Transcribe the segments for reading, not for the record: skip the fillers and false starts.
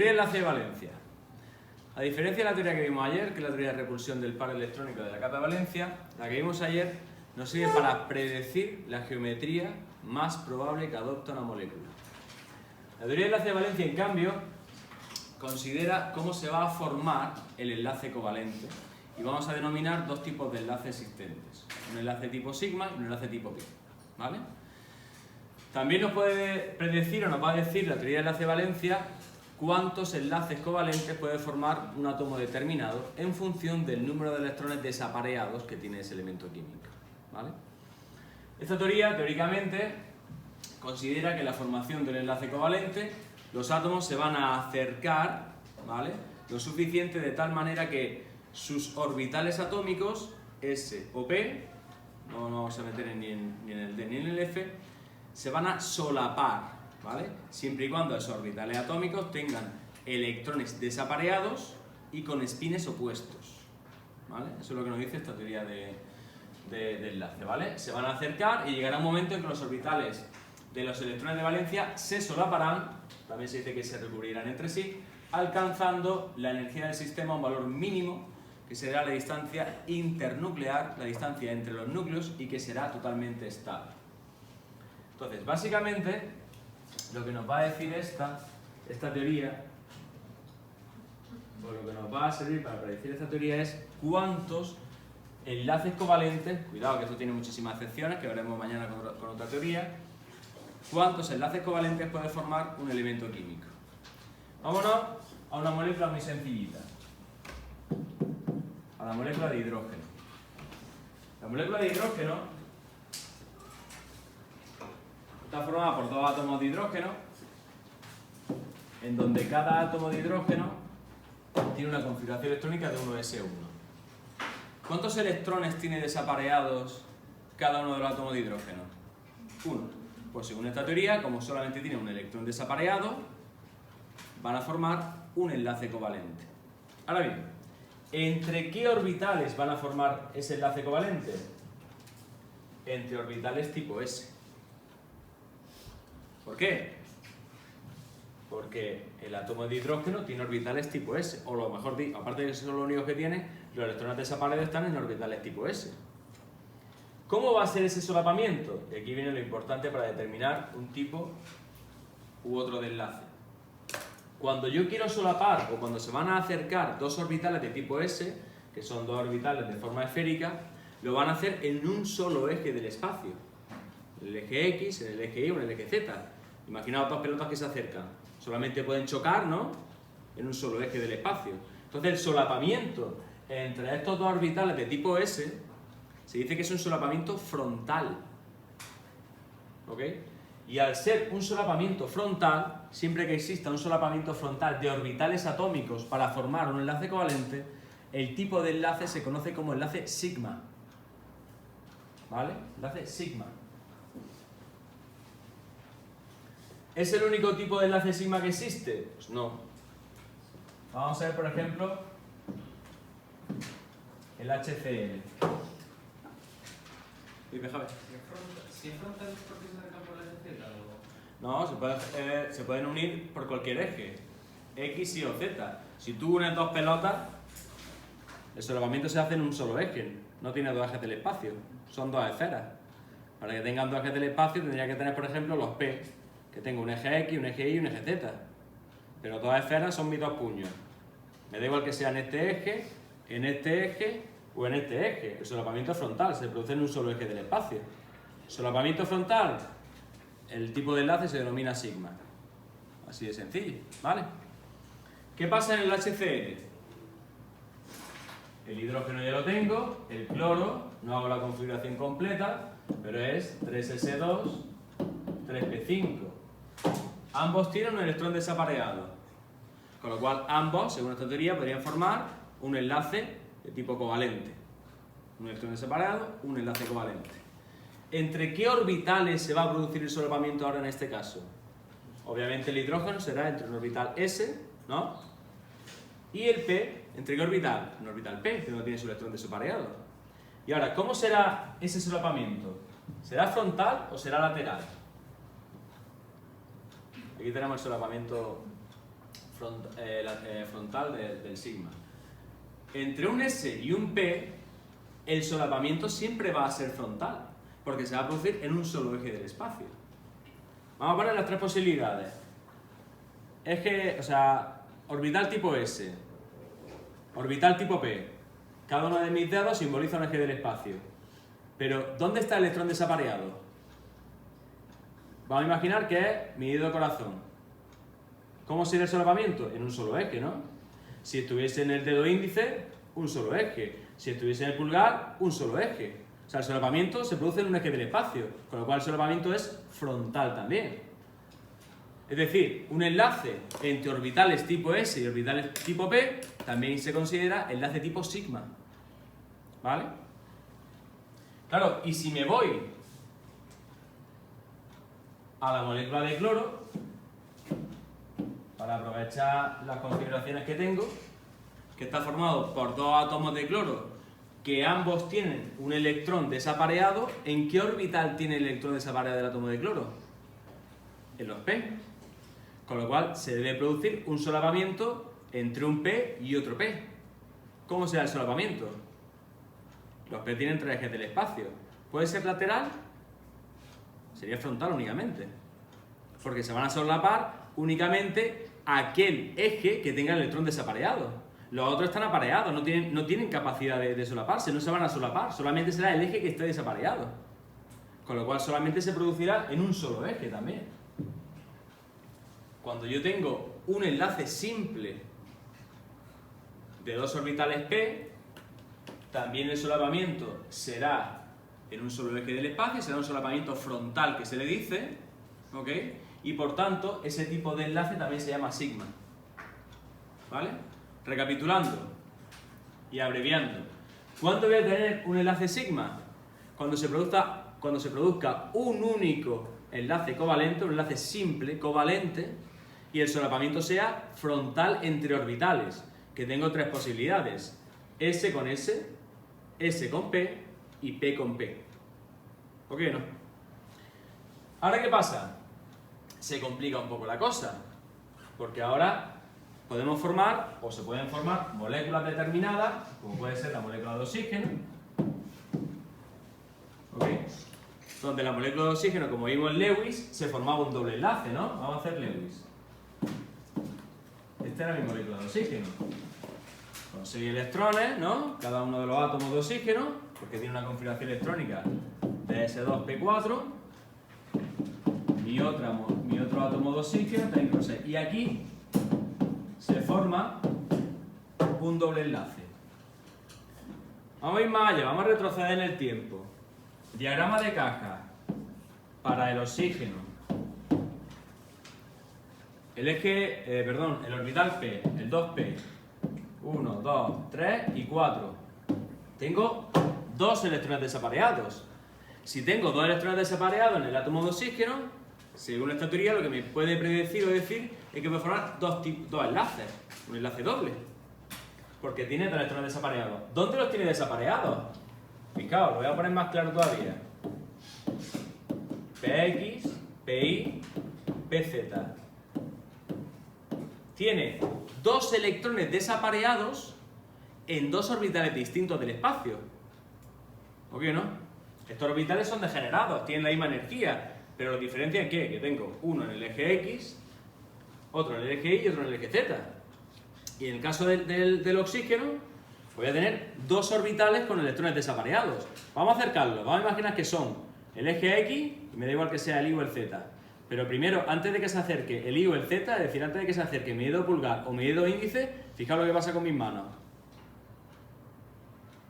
Teoría de enlace de valencia. A diferencia de la teoría que vimos ayer, que es la teoría de repulsión del par electrónico de la capa de valencia, la que vimos ayer nos sirve para predecir la geometría más probable que adopta una molécula. La teoría de enlace de valencia, en cambio, considera cómo se va a formar el enlace covalente y vamos a denominar dos tipos de enlaces existentes, un enlace tipo sigma y un enlace tipo pi, ¿vale? También nos puede predecir o nos va a decir la teoría de enlace de valencia cuántos enlaces covalentes puede formar un átomo determinado en función del número de electrones desapareados que tiene ese elemento químico, ¿vale? Esta teoría, teóricamente, considera que la formación del enlace covalente, los átomos se van a acercar, ¿vale?, lo suficiente de tal manera que sus orbitales atómicos, S o P, no nos vamos a meter ni en el D ni en el F, se van a solapar, ¿vale?, siempre y cuando esos orbitales atómicos tengan electrones desapareados y con espines opuestos, ¿vale? Eso es lo que nos dice esta teoría de enlace, ¿vale? Se van a acercar y llegará un momento en que los orbitales de los electrones de valencia se solaparán, también se dice que se recubrirán entre sí, alcanzando la energía del sistema a un valor mínimo, que será la distancia internuclear, la distancia entre los núcleos, y que será totalmente estable. Entonces, básicamente, lo que nos va a decir esta teoría, o lo que nos va a servir para predecir esta teoría es cuántos enlaces covalentes, cuidado que esto tiene muchísimas excepciones, que veremos mañana con otra teoría, cuántos enlaces covalentes puede formar un elemento químico. Vámonos a una molécula muy sencillita, a la molécula de hidrógeno. La molécula de hidrógeno está formada por dos átomos de hidrógeno, en donde cada átomo de hidrógeno tiene una configuración electrónica de 1s1. ¿Cuántos electrones tiene desapareados cada uno de los átomos de hidrógeno? 1. Pues según esta teoría, como solamente tiene un electrón desapareado, van a formar un enlace covalente. Ahora bien, ¿entre qué orbitales van a formar ese enlace covalente? Entre orbitales tipo S. ¿Por qué? Porque el átomo de hidrógeno tiene orbitales tipo S, o lo mejor dicho, aparte de que son los únicos que tiene, los electrones desapareados están en orbitales tipo S. ¿Cómo va a ser ese solapamiento? Y aquí viene lo importante para determinar un tipo u otro de enlace. Cuando yo quiero solapar, o cuando se van a acercar dos orbitales de tipo S, que son dos orbitales de forma esférica, lo van a hacer en un solo eje del espacio. En el eje X, en el eje Y o en el eje Z. Imaginaos dos pelotas que se acercan. Solamente pueden chocar, ¿no?, en un solo eje del espacio. Entonces el solapamiento entre estos dos orbitales de tipo S se dice que es un solapamiento frontal, ¿ok? Y al ser un solapamiento frontal, siempre que exista un solapamiento frontal de orbitales atómicos para formar un enlace covalente, el tipo de enlace se conoce como enlace sigma, ¿vale? Enlace sigma. ¿Es el único tipo de enlace sigma que existe? Pues no. Vamos a ver, por ejemplo, el HCl. Dime, Javi. ¿Si es frontal es porque se acerca por la Z o...? No, se pueden unir por cualquier eje, X, Y o Z. Si tú unes dos pelotas, el solapamiento se hace en un solo eje, no tiene dos ejes del espacio, son dos esferas. Para que tengan dos ejes del espacio tendría que tener, por ejemplo, los P, que tengo un eje X, un eje Y y un eje Z. Pero dos esferas son mis dos puños. Me da igual que sea en este eje o en este eje. El solapamiento frontal se produce en un solo eje del espacio. Solapamiento frontal, el tipo de enlace se denomina sigma. Así de sencillo, ¿vale? ¿Qué pasa en el HCl? El hidrógeno ya lo tengo, el cloro, no hago la configuración completa, pero es 3s2, 3p5. Ambos tienen un electrón desapareado, con lo cual ambos, según esta teoría, podrían formar un enlace de tipo covalente. Un electrón desapareado, un enlace covalente. ¿Entre qué orbitales se va a producir el solapamiento ahora en este caso? Obviamente el hidrógeno será entre un orbital S, ¿no?, y el P, ¿entre qué orbital? Un orbital P, que no tiene su electrón desapareado. Y ahora, ¿cómo será ese solapamiento? ¿Será frontal o será lateral? Aquí tenemos el solapamiento frontal del sigma. Entre un S y un P, el solapamiento siempre va a ser frontal, porque se va a producir en un solo eje del espacio. Vamos a poner las tres posibilidades. Orbital tipo S, orbital tipo P. Cada uno de mis dedos simboliza un eje del espacio. Pero, ¿dónde está el electrón desapareado? Vamos a imaginar que es mi dedo corazón. ¿Cómo sería el solapamiento? En un solo eje, ¿no? Si estuviese en el dedo índice, un solo eje. Si estuviese en el pulgar, un solo eje. O sea, el solapamiento se produce en un eje del espacio, con lo cual el solapamiento es frontal también. Es decir, un enlace entre orbitales tipo S y orbitales tipo P también se considera enlace tipo sigma. ¿Vale? Claro, y si me voy a la molécula de cloro, para aprovechar las configuraciones que tengo, que está formado por dos átomos de cloro que ambos tienen un electrón desapareado, ¿en qué orbital tiene el electrón desapareado del átomo de cloro? En los P. Con lo cual se debe producir un solapamiento entre un P y otro P. ¿Cómo será el solapamiento? Los P tienen tres ejes del espacio. ¿Puede ser lateral? Sería frontal únicamente. Porque se van a solapar únicamente aquel eje que tenga el electrón desapareado. Los otros están apareados, no tienen capacidad de solaparse, no se van a solapar, solamente será el eje que esté desapareado. Con lo cual solamente se producirá en un solo eje también. Cuando yo tengo un enlace simple de dos orbitales P, también el solapamiento será en un solo eje del espacio, será un solapamiento frontal que se le dice, ¿ok? Y por tanto, ese tipo de enlace también se llama sigma. ¿Vale? Recapitulando y abreviando. ¿Cuándo voy a tener un enlace sigma? Cuando se produzca un único enlace covalente, un enlace simple, covalente, y el solapamiento sea frontal entre orbitales, que tengo tres posibilidades: S con S, S con P y P con P. ¿Ok o no? ¿Ahora qué pasa? Se complica un poco la cosa, porque ahora podemos formar, o se pueden formar, moléculas determinadas, como puede ser la molécula de oxígeno, ¿ok? Donde la molécula de oxígeno, como vimos en Lewis, se formaba un doble enlace, ¿no? Vamos a hacer Lewis. Esta era mi molécula de oxígeno. Con 6 electrones, ¿no? Cada uno de los átomos de oxígeno, porque tiene una configuración electrónica de S2P4. Mi otro átomo de oxígeno tengo 6. Y aquí se forma un doble enlace. Vamos a ir más allá, vamos a retroceder en el tiempo. Diagrama de caja para el oxígeno. El orbital P, el 2P. 1, 2, 3 y 4. Tengo dos electrones desapareados. Si tengo dos electrones desapareados en el átomo de oxígeno, según esta teoría, lo que me puede predecir o decir es que voy a formar dos enlaces. Un enlace doble. Porque tiene dos electrones desapareados. ¿Dónde los tiene desapareados? Fijaos, lo voy a poner más claro todavía. PX, PI, PZ. Tiene dos electrones desapareados en dos orbitales distintos del espacio. ¿Ok o no? Estos orbitales son degenerados, tienen la misma energía, pero los diferencian ¿qué? Que tengo uno en el eje X, otro en el eje Y y otro en el eje Z. Y en el caso del oxígeno, voy a tener dos orbitales con electrones desapareados. Vamos a acercarlos, vamos a imaginar que son el eje X, y me da igual que sea el Y o el Z. Pero primero, antes de que se acerque el Y o el Z, es decir, antes de que se acerque mi dedo pulgar o mi dedo índice, fijaos lo que pasa con mis manos.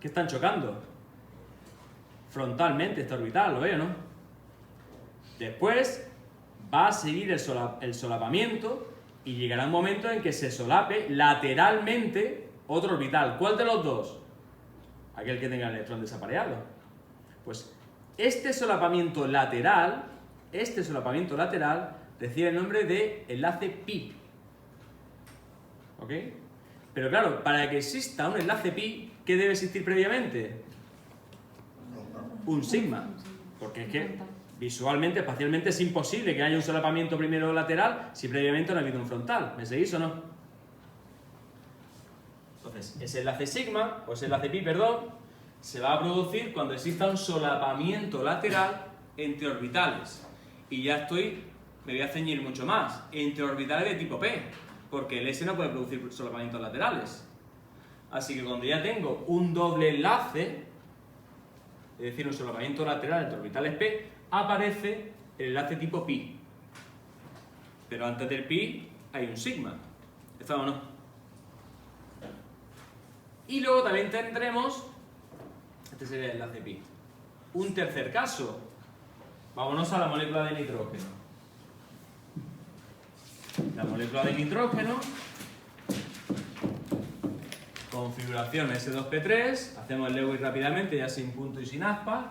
¿Qué están chocando? Frontalmente este orbital, ¿lo veo, no? Después va a seguir el solapamiento y llegará un momento en que se solape lateralmente otro orbital. ¿Cuál de los dos? Aquel que tenga el electrón desapareado. Pues este solapamiento lateral recibe el nombre de enlace pi. ¿Ok? Pero claro, para que exista un enlace pi, ¿qué debe existir previamente? Un sigma. Porque es que visualmente, espacialmente, es imposible que haya un solapamiento primero lateral si previamente no ha habido un frontal. ¿Me seguís o no? Entonces, ese enlace sigma, o ese enlace pi, perdón, se va a producir cuando exista un solapamiento lateral entre orbitales. Y ya me voy a ceñir mucho más, entre orbitales de tipo P, porque el S no puede producir solapamientos laterales. Así que cuando ya tengo un doble enlace, es decir, un solapamiento lateral entre orbitales P, aparece el enlace tipo pi. Pero antes del pi hay un sigma. ¿Está o no? Y luego también tendremos, este sería el enlace pi, un tercer caso. Vámonos a la molécula de nitrógeno. La molécula de nitrógeno, configuración S2P3, hacemos el Lewis rápidamente, ya sin punto y sin aspa.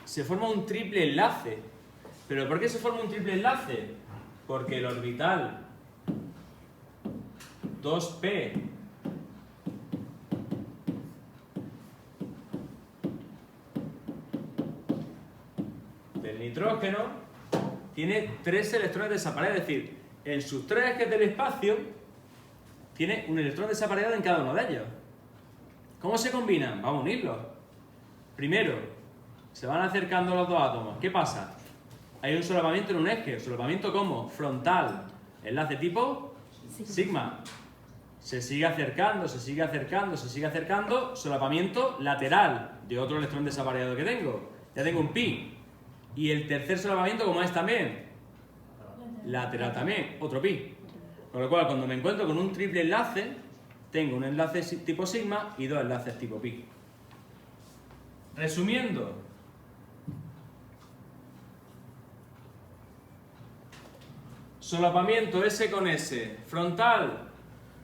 Se forma un triple enlace. ¿Pero por qué se forma un triple enlace? Porque el orbital 2p del nitrógeno tiene 3 electrones desaparecidos, es decir, en sus 3 ejes del espacio tiene un electrón desaparecido en cada uno de ellos. ¿Cómo se combinan? Vamos a unirlos. Primero, se van acercando los dos átomos. ¿Qué pasa? Hay un solapamiento en un eje. ¿Solapamiento cómo? Frontal. Enlace tipo sigma. Se sigue acercando, se sigue acercando, se sigue acercando. Solapamiento lateral de otro electrón desaparecido que tengo. Ya tengo un pi. Y el tercer solapamiento, ¿cómo es también? Lateral también, otro pi. Con lo cual, cuando me encuentro con un triple enlace, tengo un enlace tipo sigma y 2 enlaces tipo pi. Resumiendo, solapamiento S con S, frontal,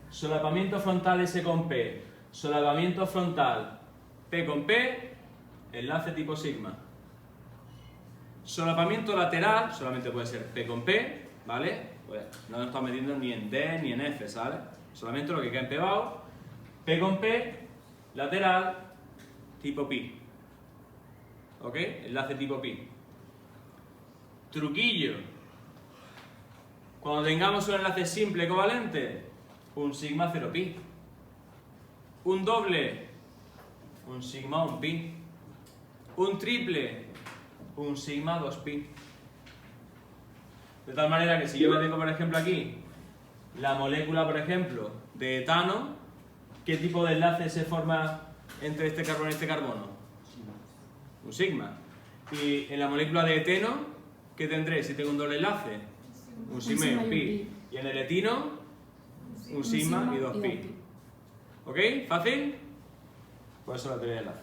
solapamiento frontal S con P, solapamiento frontal P con P, enlace tipo sigma. Solapamiento lateral, solamente puede ser P con P, ¿vale? Pues no nos estamos metiendo ni en D ni en F, ¿sabes? Solamente lo que queda en P bajo, P con P, lateral, tipo pi. ¿Ok? Enlace tipo pi. Truquillo. Cuando tengamos un enlace simple covalente, un sigma 0 pi. Un doble, un sigma 1 pi. Un triple, un sigma 2 pi. De tal manera que si yo me tengo, por ejemplo, aquí la molécula, por ejemplo, de etano, ¿qué tipo de enlace se forma entre este carbono y este carbono? Un sigma. Y en la molécula de eteno, ¿qué tendré si tengo un doble enlace? Un sigma y un pi. Y en el etino, un sigma y 2 pi. ¿Ok? ¿Fácil? Pues eso es la teoría de enlace.